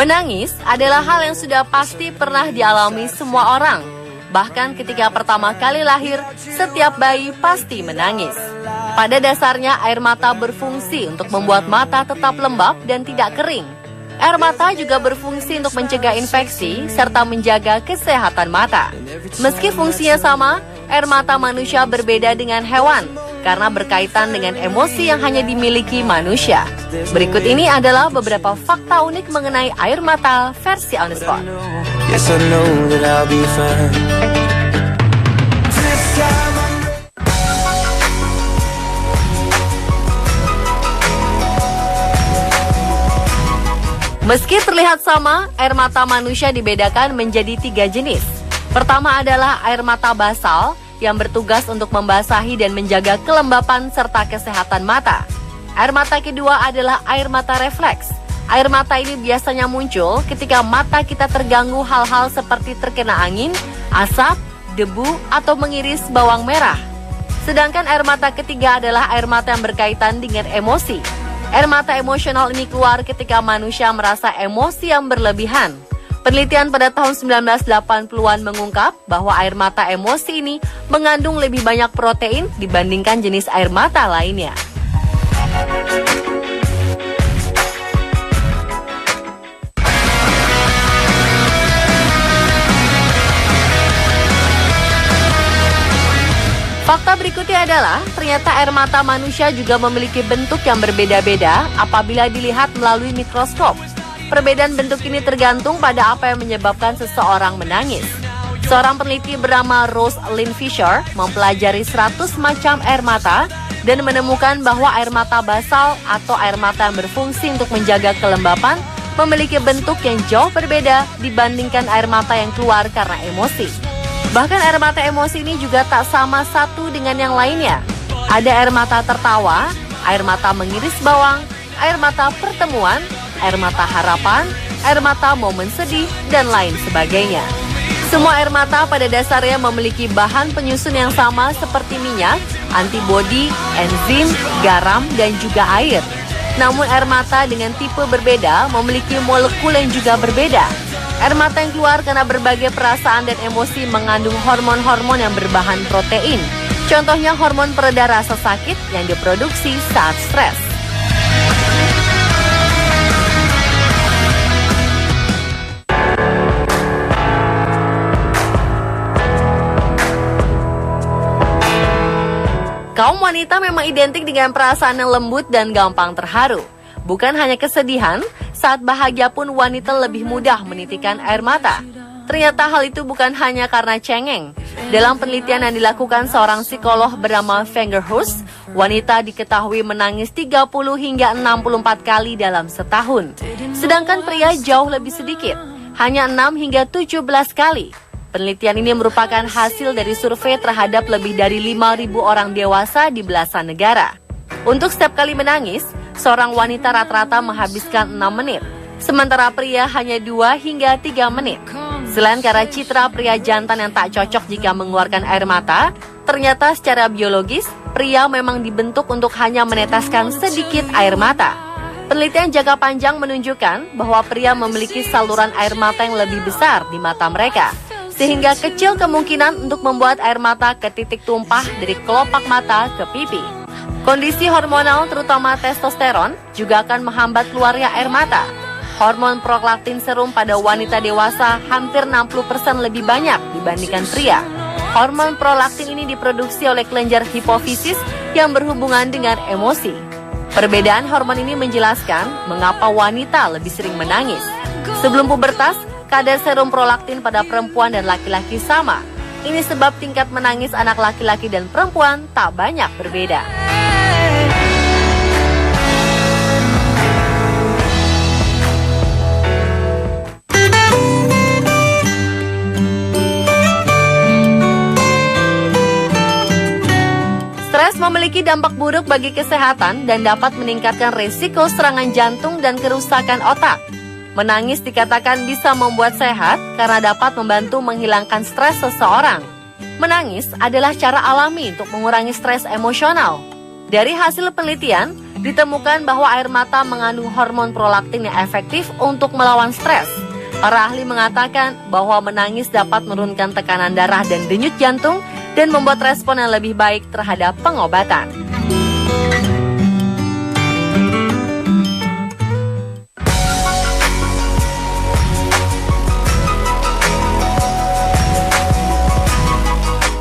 Menangis adalah hal yang sudah pasti pernah dialami semua orang. Bahkan ketika pertama kali lahir, setiap bayi pasti menangis. Pada dasarnya air mata berfungsi untuk membuat mata tetap lembab dan tidak kering. Air mata juga berfungsi untuk mencegah infeksi serta menjaga kesehatan mata. Meski fungsinya sama, air mata manusia berbeda dengan hewan karena berkaitan dengan emosi yang hanya dimiliki manusia. Berikut ini adalah beberapa fakta unik mengenai air mata versi On The Spot. Yes, I know that I'll be fine. Meski terlihat sama, air mata manusia dibedakan menjadi 3 jenis. Pertama adalah air mata basal yang bertugas untuk membasahi dan menjaga kelembapan serta kesehatan mata. Air mata kedua adalah air mata refleks. Air mata ini biasanya muncul ketika mata kita terganggu hal-hal seperti terkena angin, asap, debu, atau mengiris bawang merah. Sedangkan air mata ketiga adalah air mata yang berkaitan dengan emosi. Air mata emosional ini keluar ketika manusia merasa emosi yang berlebihan. Penelitian pada tahun 1980-an mengungkap bahwa air mata emosi ini mengandung lebih banyak protein dibandingkan jenis air mata lainnya. Fakta berikutnya adalah ternyata air mata manusia juga memiliki bentuk yang berbeda-beda apabila dilihat melalui mikroskop. Perbedaan bentuk ini tergantung pada apa yang menyebabkan seseorang menangis. Seorang peneliti bernama Rose Lynn Fisher mempelajari 100 macam air mata dan menemukan bahwa air mata basal atau air mata yang berfungsi untuk menjaga kelembapan memiliki bentuk yang jauh berbeda dibandingkan air mata yang keluar karena emosi. Bahkan air mata emosi ini juga tak sama satu dengan yang lainnya. Ada air mata tertawa, air mata mengiris bawang, air mata pertemuan, air mata harapan, air mata momen sedih, dan lain sebagainya. Semua air mata pada dasarnya memiliki bahan penyusun yang sama seperti minyak, antibodi, enzim, garam, dan juga air. Namun air mata dengan tipe berbeda memiliki molekul yang juga berbeda. Air mata yang keluar karena berbagai perasaan dan emosi mengandung hormon-hormon yang berbahan protein. Contohnya hormon pereda rasa sakit yang diproduksi saat stres. Kaum wanita memang identik dengan perasaan yang lembut dan gampang terharu. Bukan hanya kesedihan, saat bahagia pun wanita lebih mudah menitikkan air mata. Ternyata hal itu bukan hanya karena cengeng. Dalam penelitian yang dilakukan seorang psikolog bernama Fingerhurst, wanita diketahui menangis 30 hingga 64 kali dalam setahun. Sedangkan pria jauh lebih sedikit, hanya 6 hingga 17 kali. Penelitian ini merupakan hasil dari survei terhadap lebih dari 5.000 orang dewasa di belasan negara. Untuk setiap kali menangis, seorang wanita rata-rata menghabiskan 6 menit, sementara pria hanya 2 hingga 3 menit. Selain karena citra pria jantan yang tak cocok jika mengeluarkan air mata, ternyata secara biologis, pria memang dibentuk untuk hanya meneteskan sedikit air mata. Penelitian jangka panjang menunjukkan bahwa pria memiliki saluran air mata yang lebih besar di mata mereka, sehingga kecil kemungkinan untuk membuat air mata ke titik tumpah dari kelopak mata ke pipi. Kondisi hormonal terutama testosteron juga akan menghambat keluarnya air mata. Hormon prolaktin serum pada wanita dewasa hampir 60% lebih banyak dibandingkan pria. Hormon prolaktin ini diproduksi oleh kelenjar hipofisis yang berhubungan dengan emosi. Perbedaan hormon ini menjelaskan mengapa wanita lebih sering menangis. Sebelum pubertas, kadar serum prolaktin pada perempuan dan laki-laki sama. Ini sebab tingkat menangis anak laki-laki dan perempuan tak banyak berbeda. Stres memiliki dampak buruk bagi kesehatan dan dapat meningkatkan risiko serangan jantung dan kerusakan otak. Menangis dikatakan bisa membuat sehat karena dapat membantu menghilangkan stres seseorang. Menangis adalah cara alami untuk mengurangi stres emosional. Dari hasil penelitian, Ditemukan bahwa air mata mengandung hormon prolaktin yang efektif untuk melawan stres. Para ahli mengatakan bahwa menangis dapat menurunkan tekanan darah dan denyut jantung dan membuat respon yang lebih baik terhadap pengobatan.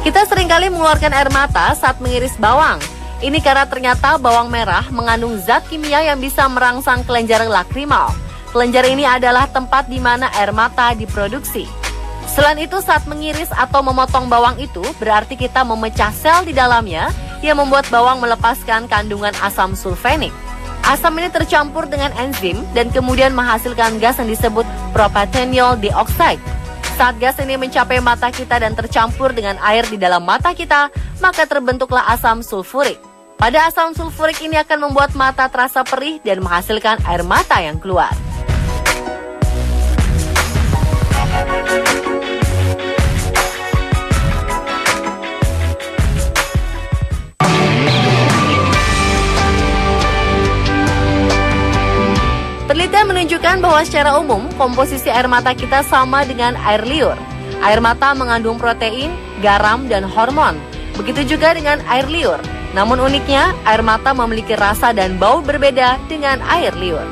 Kita seringkali mengeluarkan air mata saat mengiris bawang. Ini karena ternyata bawang merah mengandung zat kimia yang bisa merangsang kelenjar lakrimal. Kelenjar ini adalah tempat di mana air mata diproduksi. Selain itu, saat mengiris atau memotong bawang itu, berarti kita memecah sel di dalamnya yang membuat bawang melepaskan kandungan asam sulfenik. Asam ini tercampur dengan enzim dan kemudian menghasilkan gas yang disebut propanediol dioxide. Saat gas ini mencapai mata kita dan tercampur dengan air di dalam mata kita, maka terbentuklah asam sulfurik. Pada asam sulfurik ini akan membuat mata terasa perih dan menghasilkan air mata yang keluar. Penelitian menunjukkan bahwa secara umum, komposisi air mata kita sama dengan air liur. Air mata mengandung protein, garam, dan hormon. Begitu juga dengan air liur. Namun uniknya, air mata memiliki rasa dan bau berbeda dengan air liur.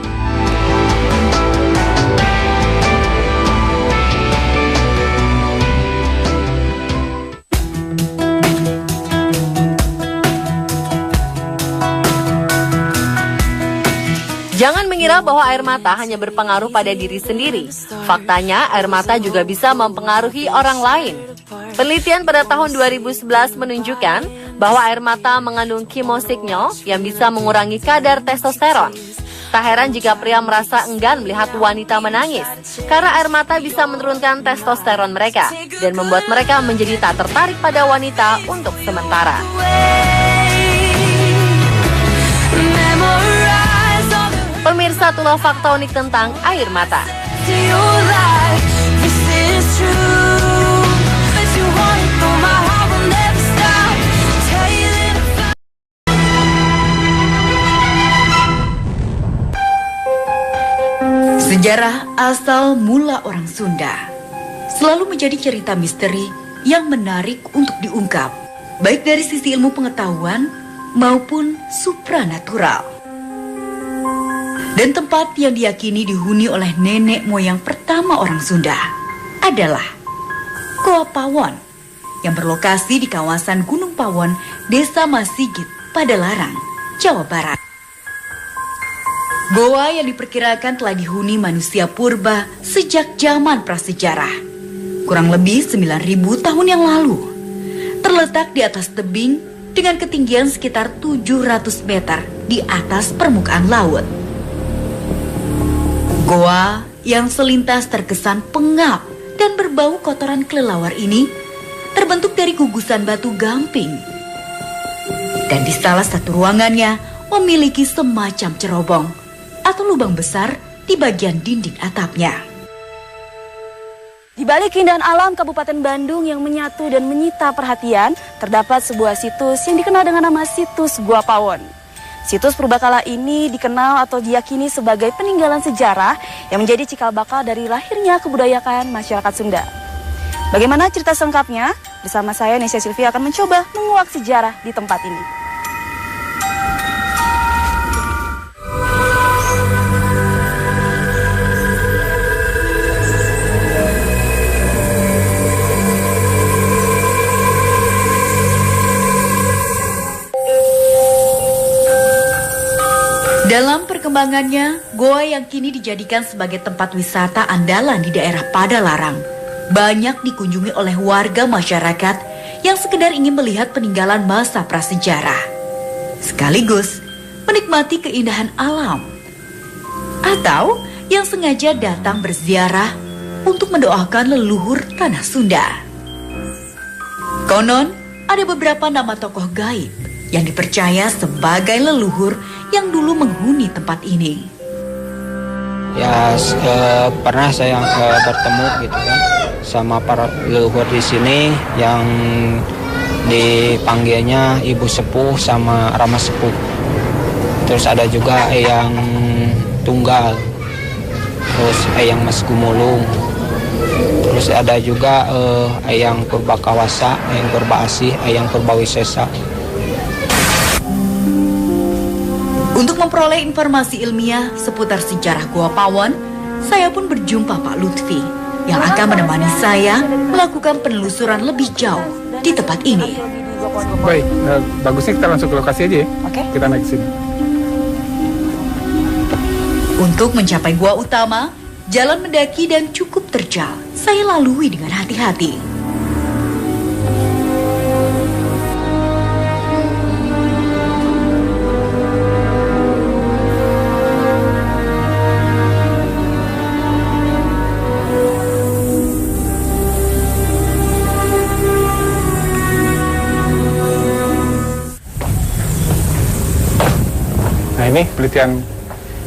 Jangan mengira bahwa air mata hanya berpengaruh pada diri sendiri. Faktanya, air mata juga bisa mempengaruhi orang lain. Penelitian pada tahun 2011 menunjukkan bahwa air mata mengandung chemosignal yang bisa mengurangi kadar testosteron. Tak heran jika pria merasa enggan melihat wanita menangis, karena air mata bisa menurunkan testosteron mereka dan membuat mereka menjadi tak tertarik pada wanita untuk sementara. Pemirsa, itulah fakta unik tentang air mata. Sejarah asal mula orang Sunda selalu menjadi cerita misteri yang menarik untuk diungkap, baik dari sisi ilmu pengetahuan maupun supranatural. Dan tempat yang diyakini dihuni oleh nenek moyang pertama orang Sunda adalah Goa Pawon yang berlokasi di kawasan Gunung Pawon, Desa Masigit, Padalarang, Jawa Barat. Goa yang diperkirakan telah dihuni manusia purba sejak zaman prasejarah, kurang lebih 9.000 tahun yang lalu. Terletak di atas tebing dengan ketinggian sekitar 700 meter di atas permukaan laut. Goa yang selintas terkesan pengap dan berbau kotoran kelelawar ini terbentuk dari gugusan batu gamping. Dan di salah satu ruangannya memiliki semacam cerobong atau lubang besar di bagian dinding atapnya. Di balik keindahan alam Kabupaten Bandung yang menyatu dan menyita perhatian, terdapat sebuah situs yang dikenal dengan nama situs Goa Pawon. Situs purbakala ini dikenal atau diyakini sebagai peninggalan sejarah yang menjadi cikal bakal dari lahirnya kebudayaan masyarakat Sunda. Bagaimana cerita selengkapnya? Bersama saya, Nesya Silvia, akan mencoba menguak sejarah di tempat ini. Dalam perkembangannya, goa yang kini dijadikan sebagai tempat wisata andalan di daerah Padalarang banyak dikunjungi oleh warga masyarakat yang sekedar ingin melihat peninggalan masa prasejarah, sekaligus menikmati keindahan alam, atau yang sengaja datang berziarah untuk mendoakan leluhur tanah Sunda. Konon, ada beberapa nama tokoh gaib yang dipercaya sebagai leluhur yang dulu menghuni tempat ini. Ya, pernah saya bertemu gitu kan sama para leluhur di sini yang dipanggilnya Ibu Sepuh sama Rama Sepuh. Terus ada juga Eyang Tunggal, terus Eyang Mas Gumulung, terus ada juga Eyang Purbakawasa, Eyang Purbaasih, Eyang Purbawisesa. Untuk memperoleh informasi ilmiah seputar sejarah Goa Pawon, saya pun berjumpa Pak Lutfi yang akan menemani saya melakukan penelusuran lebih jauh di tempat ini. Baik, bagusnya kita langsung ke lokasi aja ya. Oke. Kita naik ke sini. Untuk mencapai gua utama, jalan mendaki dan cukup terjal. Saya lalui dengan hati-hati. Nah, ini penelitian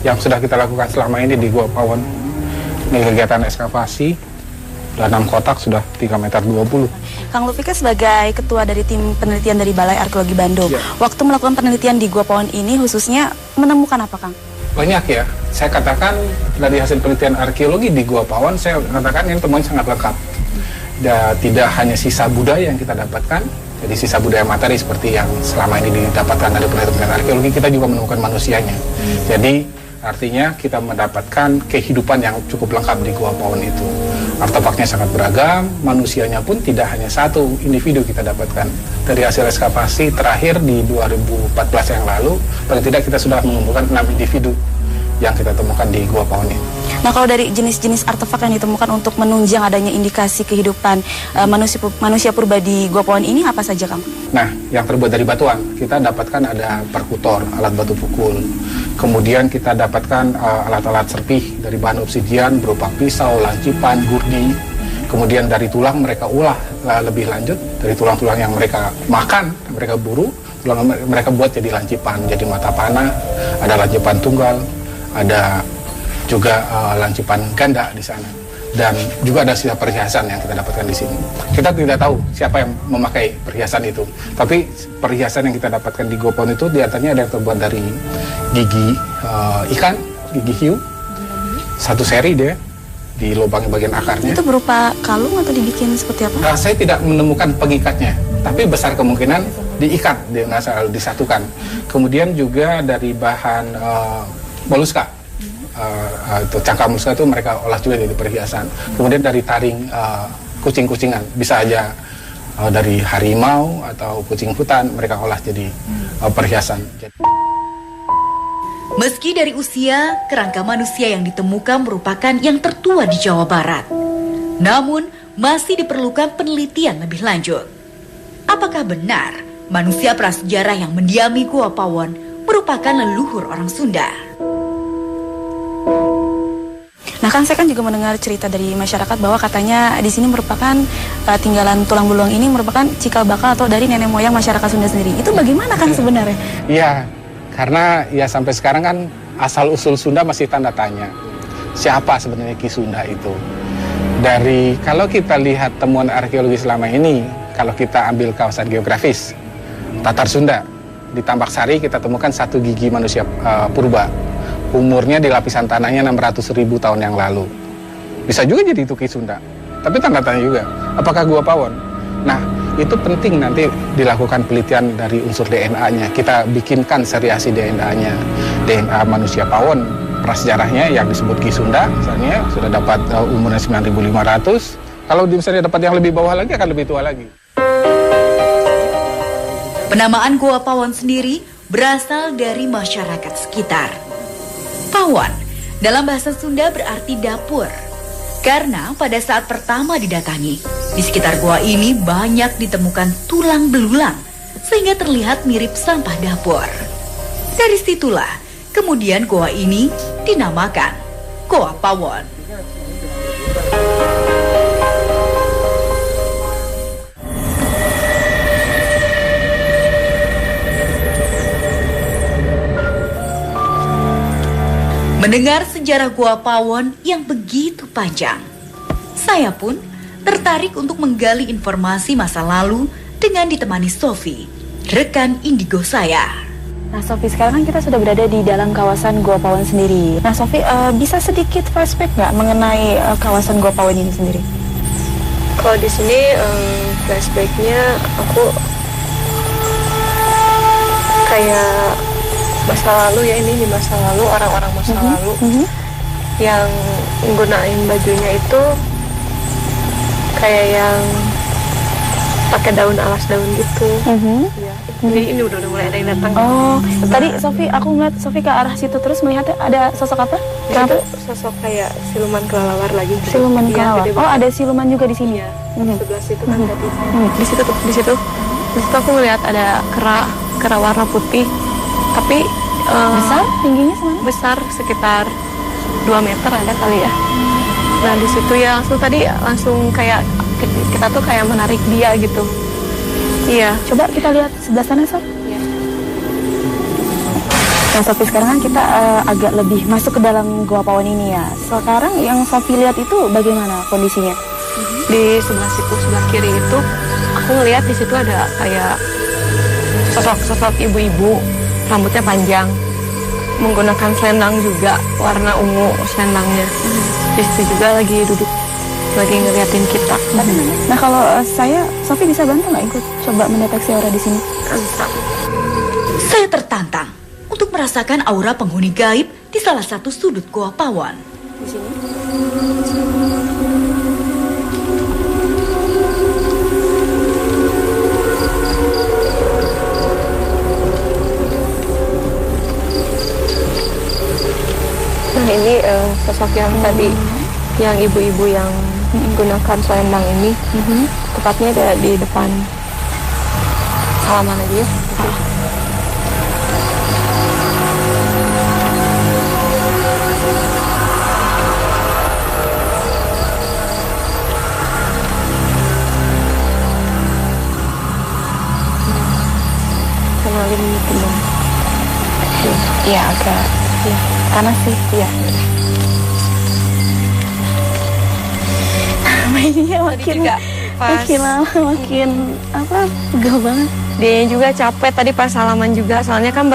yang sudah kita lakukan selama ini di Goa Pawon. Ini kegiatan ekskavasi, sudah 6 kotak, sudah 3,20 meter. Kang Lutfi kan sebagai ketua dari tim penelitian dari Balai Arkeologi Bandung. Ya. Waktu melakukan penelitian di Goa Pawon ini khususnya menemukan apa, Kang? Banyak ya, saya katakan dari hasil penelitian arkeologi di Goa Pawon, saya katakan ini temuan sangat lengkap. Dan tidak hanya sisa budaya yang kita dapatkan, jadi sisa budaya materi seperti yang selama ini didapatkan dari penelitian arkeologi, kita juga menemukan manusianya. Jadi artinya kita mendapatkan kehidupan yang cukup lengkap di Goa Pawon itu. Artefaknya sangat beragam, manusianya pun tidak hanya satu individu kita dapatkan. Dari hasil ekskavasi terakhir di 2014 yang lalu, paling tidak kita sudah mengumpulkan 6 individu yang kita temukan di Goa Pawon ini. Nah, kalau dari jenis-jenis artefak yang ditemukan untuk menunjang adanya indikasi kehidupan manusia purba di Goa Pawon ini apa saja, Kang? Nah, yang terbuat dari batuan, kita dapatkan ada perkutor, alat batu pukul. Kemudian kita dapatkan alat-alat serpih dari bahan obsidian berupa pisau, lancipan, gurdi. Kemudian dari tulang mereka ulah lebih lanjut, dari tulang-tulang yang mereka makan, mereka buru, tulang mereka buat jadi lancipan, jadi mata panah, ada lancipan tunggal, ada juga lancipan ganda di sana. Dan juga ada sisa perhiasan yang kita dapatkan di sini. Kita tidak tahu siapa yang memakai perhiasan itu. Tapi perhiasan yang kita dapatkan di Goa Pawon itu diantaranya ada yang terbuat dari gigi ikan, gigi hiu. Satu seri dia di lubang bagian akarnya. Itu berupa kalung atau dibikin seperti apa? Saya tidak menemukan pengikatnya, tapi besar kemungkinan diikat, disatukan. Kemudian juga dari bahan moluska. Itu cangkang moluska itu mereka olah juga jadi perhiasan. Kemudian dari taring kucing-kucingan, bisa aja dari harimau atau kucing hutan mereka olah jadi perhiasan. Meski dari usia, kerangka manusia yang ditemukan merupakan yang tertua di Jawa Barat. Namun, masih diperlukan penelitian lebih lanjut. Apakah benar manusia prasejarah yang mendiami Goa Pawon merupakan leluhur orang Sunda? Nah, kan saya kan juga mendengar cerita dari masyarakat bahwa katanya di sini merupakan tinggalan tulang belulang ini merupakan cikal bakal atau dari nenek moyang masyarakat Sunda sendiri. Itu bagaimana, Kang, sebenarnya? Iya, karena ya sampai sekarang kan asal-usul Sunda masih tanda tanya. Siapa sebenarnya Ki Sunda itu? Dari kalau kita lihat temuan arkeologi selama ini, kalau kita ambil kawasan geografis, Tatar Sunda, di Tambak Sari kita temukan satu gigi manusia purba. Umurnya di lapisan tanahnya 600.000 tahun yang lalu. Bisa juga jadi itu Ki Sunda. Tapi tanda tanya juga, apakah Goa Pawon? Nah, itu penting nanti dilakukan penelitian dari unsur DNA-nya. Kita bikinkan seriasi DNA-nya. DNA manusia Pawon, prasejarahnya yang disebut Ki Sunda, misalnya sudah dapat umurnya 9.500. Kalau misalnya dapat yang lebih bawah lagi, akan lebih tua lagi. Penamaan Goa Pawon sendiri berasal dari masyarakat sekitar. Pawon dalam bahasa Sunda berarti dapur. Karena pada saat pertama didatangi, di sekitar gua ini banyak ditemukan tulang belulang sehingga terlihat mirip sampah dapur. Dari situlah kemudian gua ini dinamakan Goa Pawon. Mendengar sejarah Goa Pawon yang begitu panjang, saya pun tertarik untuk menggali informasi masa lalu dengan ditemani Sophie, rekan indigo saya. Nah Sofi, sekarang kan kita sudah berada di dalam kawasan Gua Pawon sendiri. Nah Sofi, bisa sedikit flashback nggak mengenai kawasan Gua Pawon ini sendiri? Kalau di sini flashbacknya aku kayak masa lalu ya, ini di masa lalu, orang-orang masa lalu yang nggunain bajunya itu kayak yang pakai daun alas daun gitu. Ya. Jadi ini udah mulai ada yang datang. Oh, tadi Sofi, aku ngeliat Sofi ke arah situ terus melihat ada sosok apa? Itu sosok kayak siluman kelelawar lagi. Siluman Iya, kelelawar. gede Oh, banget. ada siluman juga di sini. Iya. Sebelah situ kan tadi. Di situ tuh, di situ aku melihat ada kera warna putih, tapi Besar? Tingginya semana? besar sekitar 2 meter ada kali ya. Nah di situ ya langsung kayak kita tuh kayak menarik dia gitu. Iya. Coba kita lihat sebelah sana, Sof. Iya. Nah, Sofi, sekarang kan kita agak lebih masuk ke dalam Gua Pawon ini ya. Sekarang yang Sofi lihat itu bagaimana kondisinya? Di sebelah situ, sebelah kiri itu aku ngelihat di situ ada kayak sosok ibu-ibu, rambutnya panjang, menggunakan selendang juga warna ungu selendangnya. Di situ juga lagi duduk, lagi ngeliatin kita. Nah, kalau Sofi bisa bantu nggak ikut coba mendeteksi aura di sini? Bisa. Saya tertantang untuk merasakan aura penghuni gaib di salah satu sudut Gua Pawon. Di sini. Nah ini sosok yang tadi, yang ibu-ibu yang menggunakan selendang ini, tepatnya ada di depan halaman aja ya. Kenalin teman. Iya, agak panas sih. Iya. Mainnya makin lama makin pegal banget. Dia juga capek tadi pas salaman juga, soalnya kan